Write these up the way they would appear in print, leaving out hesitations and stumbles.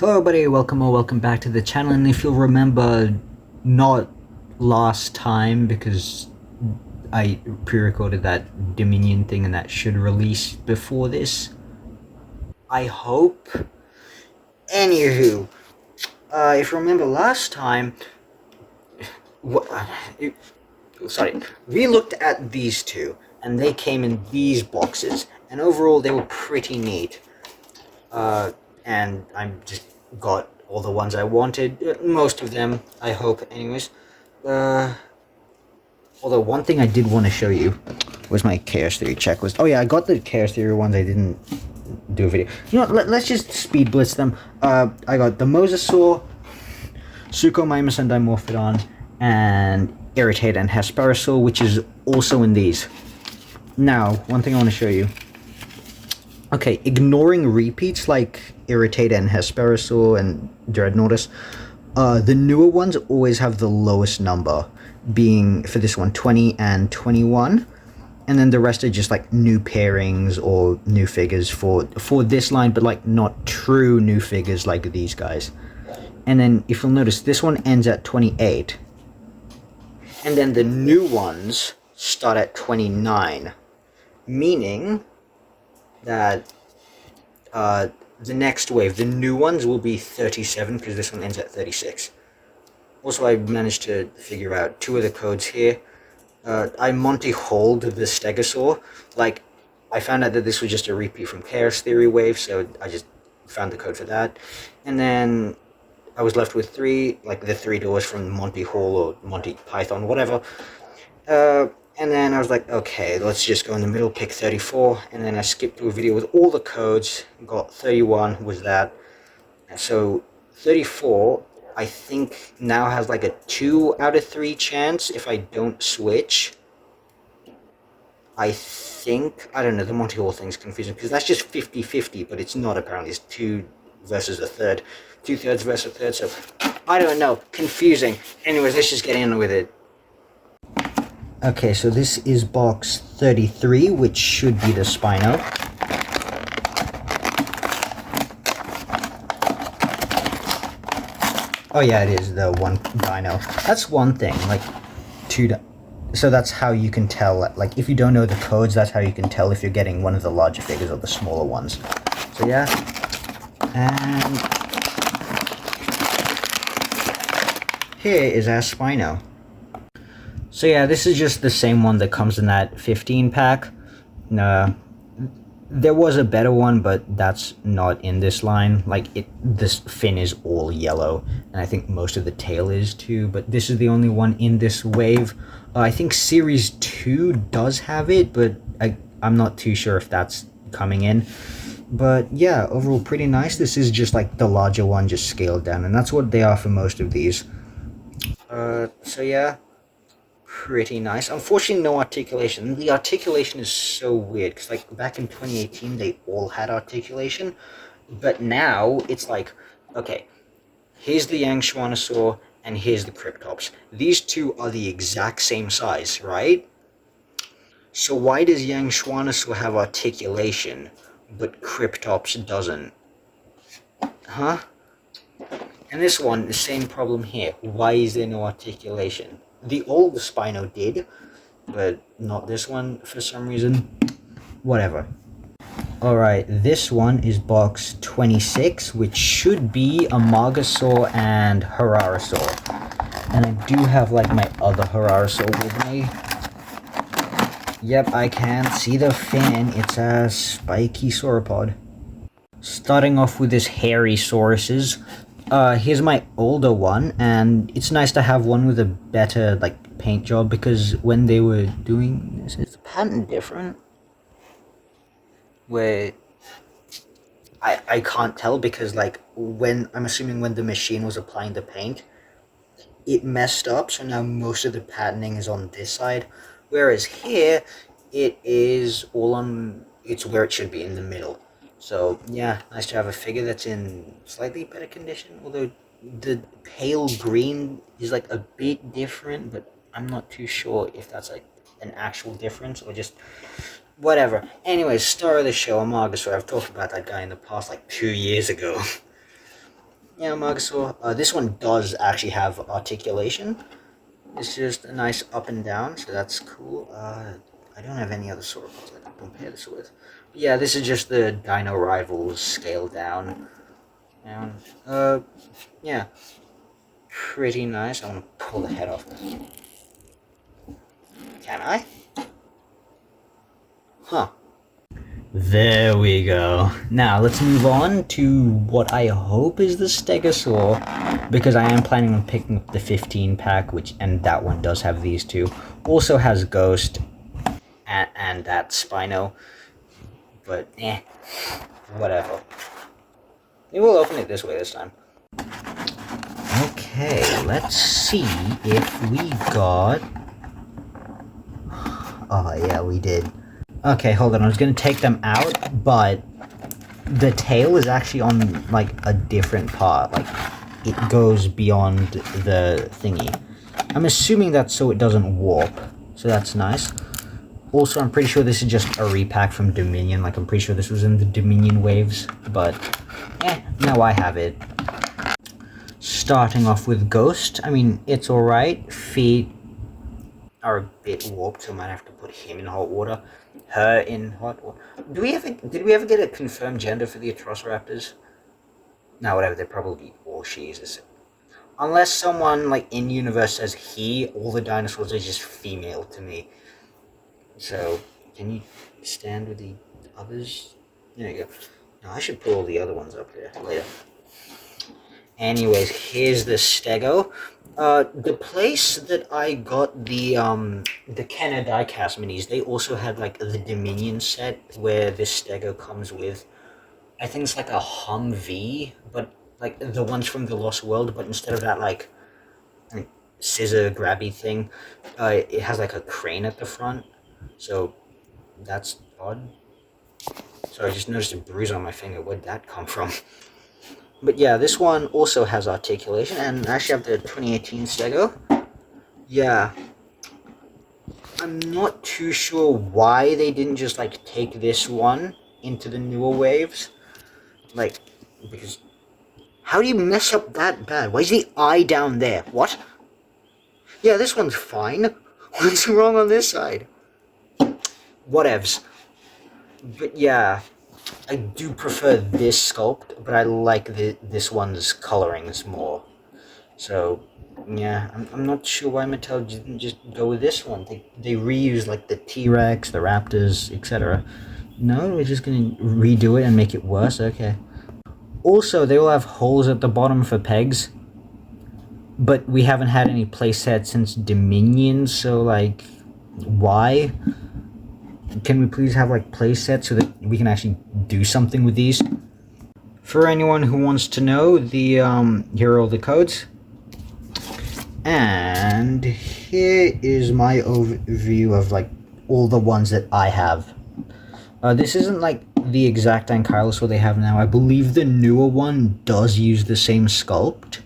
Hello everybody, welcome or welcome back to the channel, and if you'll remember, not last time, because I pre-recorded that Dominion thing and that should release before this, I hope. Anywho, if you remember last time, it, sorry, we looked at these two, and they came in these boxes, and overall they were pretty neat. And I just got all the ones I wanted, most of them, I hope, anyways. Although one thing I did want to show you was my Chaos Theory checklist. Oh yeah, I got the Chaos Theory ones, I didn't do a video. You know what, let's just speed blitz them. I got the Mosasaur, Suchomimus and Dimorphodon, and Irritate and Hesperosaur, which is also in these. Now, one thing I want to show you. Okay, ignoring repeats like Irritate and Hesperosaur and Dreadnoughtus, the newer ones always have the lowest number, being, for this one, 20 and 21. And then the rest are just like new pairings or new figures for this line, but like not true new figures like these guys. And then if you'll notice, this one ends at 28. And then the new ones start at 29. Meaning that the next wave, the new ones, will be 37, because this one ends at 36. Also, I managed to figure out two of the codes here. I Monty Hauled the Stegosaur. Like, I found out that this was just a repeat from Chaos Theory Wave, so I just found the code for that. And then I was left with three, like the three doors from Monty Hall or Monty Python, whatever. And then I was like, okay, let's just go in the middle, pick 34, and then I skipped to a video with all the codes, got 31, was that. So 34, I think now has like a 2 out of 3 chance if I don't switch. I think, I don't know, the Monty Hall thing's confusing, because that's just 50-50, but it's not apparently, it's 2 versus a third, 2/3 versus a third, so I don't know, confusing. Anyways, let's just get in with it. Okay, so this is box 33, which should be the Spino. Oh yeah, it is the one Dino. That's one thing, like, so that's how you can tell, like, if you don't know the codes, that's how you can tell if you're getting one of the larger figures or the smaller ones. So yeah, and here is our Spino. So yeah, this is just the same one that comes in that 15 pack. There was a better one, but that's not in this line. Like, this fin is all yellow, and I think most of the tail is too, but this is the only one in this wave. I think Series 2 does have it, but I'm not too sure if that's coming in. But yeah, overall pretty nice. This is just like the larger one, just scaled down, and that's what they are for most of these. So yeah, pretty nice. Unfortunately, no articulation. The articulation is so weird, because like back in 2018 they all had articulation, but now it's like, okay, here's the Yang Schwannosaur and here's the Cryptops. These two are the exact same size, right? So why does Yang Schwannosaur have articulation but Cryptops doesn't? Huh? And this one, the same problem here. Why is there no articulation? The old Spino did, but not this one for some reason. Whatever. Alright, this one is box 26, which should be a Margasaur and Hararosaur. And I do have like my other Hararosaur with me. Yep, I can see the fin. It's a spiky sauropod. Starting off with this hairy Sauruses. Here's my older one, and it's nice to have one with a better, like, paint job, because when they were doing this, is the pattern different? Where I can't tell, because, like, I'm assuming when the machine was applying the paint, it messed up, so now most of the patterning is on this side, whereas here, it is all on, it's where it should be, in the middle. So yeah, nice to have a figure that's in slightly better condition, although the pale green is like a bit different, but I'm not too sure if that's like an actual difference or just whatever. Anyways, star of the show, Amargasaur. I've talked about that guy in the past, like 2 years ago. Yeah, Mugosaur. This one does actually have articulation. It's just a nice up and down, so that's cool. I don't have any other sauropods I can compare this with. But yeah, this is just the Dino Rivals scaled down. And, yeah, pretty nice. I want to pull the head off. Can I? Huh. There we go. Now, let's move on to what I hope is the Stegosaur, because I am planning on picking up the 15 pack, and that one does have these two. Also has Ghost and that Spino, but whatever. Maybe we'll open it this way this time. Okay, let's see if we got... Oh yeah, we did. Okay, hold on, I was gonna take them out, but the tail is actually on, like, a different part. Like, it goes beyond the thingy. I'm assuming that's so it doesn't warp, so that's nice. Also, I'm pretty sure this is just a repack from Dominion. Like, I'm pretty sure this was in the Dominion waves, but, now I have it. Starting off with Ghost, I mean, it's alright. Feet are a bit warped, so I might have to put him in hot water. Her in hot water. Did we ever get a confirmed gender for the Atrociraptors? No, whatever, they're probably all she's. Unless someone, like, in universe says he, all the dinosaurs are just female to me. So, can you stand with the others? There you go. No, I should put all the other ones up there later. Anyways, here's the Stego. The place that I got the Kenner diecast minis, they also had, like, the Dominion set where this Stego comes with. I think it's like a Humvee, but, like, the ones from the Lost World, but instead of that, like scissor grabby thing, it has, like, a crane at the front. So, that's odd. So I just noticed a bruise on my finger. Where'd that come from? But yeah, this one also has articulation, and I actually have the 2018 Stego. Yeah. I'm not too sure why they didn't just, like, take this one into the newer waves. Like, because... How do you mess up that bad? Why is the eye down there? What? Yeah, this one's fine. What's wrong on this side? Whatevs. But yeah... I do prefer this sculpt, but I like this one's colorings more. So, yeah, I'm not sure why Mattel didn't just go with this one. They reuse, like, the T-Rex, the Raptors, etc. No, we're just gonna redo it and make it worse? Okay. Also, they will have holes at the bottom for pegs, but we haven't had any playsets since Dominion, so, like, why? Can we please have, like, play sets so that we can actually do something with these? For anyone who wants to know, here are all the codes. And here is my overview of, like, all the ones that I have. This isn't, like, the exact Ankylosaur they have now. I believe the newer one does use the same sculpt,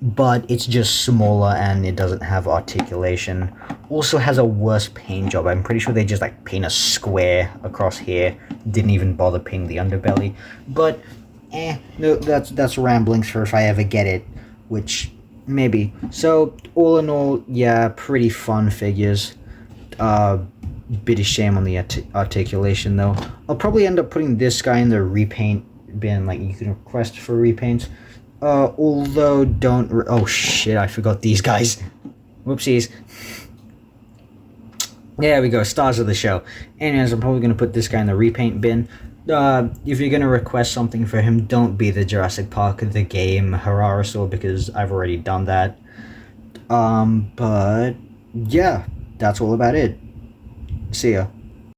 but it's just smaller and it doesn't have articulation. Also has a worse paint job. I'm pretty sure they just, like, paint a square across here. Didn't even bother painting the underbelly. But, no, that's ramblings for if I ever get it, which, maybe. So, all in all, yeah, pretty fun figures. Bit of shame on the articulation, though. I'll probably end up putting this guy in the repaint bin. Like, you can request for repaints. Although, don't... oh, shit, I forgot these guys. Whoopsies. There we go, stars of the show. Anyways, I'm probably going to put this guy in the repaint bin. If you're going to request something for him, don't be the Jurassic Park the game Hararosaur, because I've already done that. But, yeah, that's all about it. See ya.